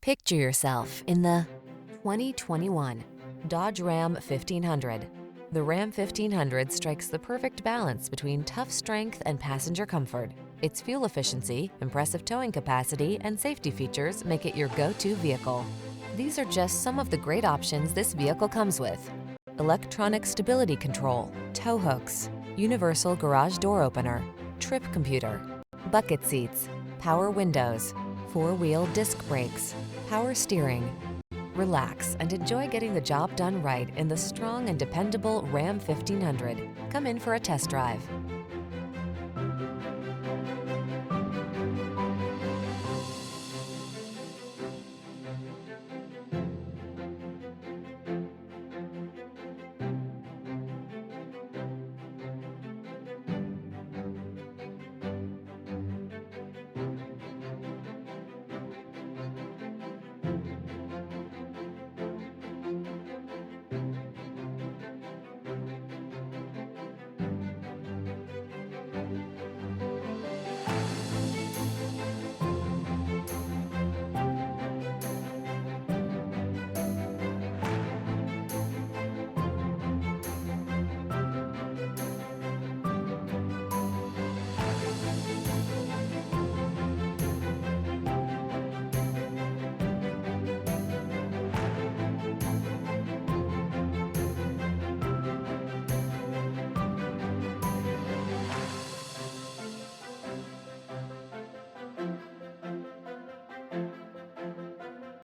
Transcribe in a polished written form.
Picture yourself in the 2021 Dodge Ram 1500. The Ram 1500 strikes the perfect balance between tough strength and passenger comfort. Its fuel efficiency, impressive towing capacity, and safety features make it your go-to vehicle. These are just some of the great options this vehicle comes with: electronic stability control, tow hooks, universal garage door opener, trip computer, bucket seats, power windows, four-wheel disc brakes, power steering. Relax and enjoy getting the job done right in the strong and dependable Ram 1500. Come in for a test drive.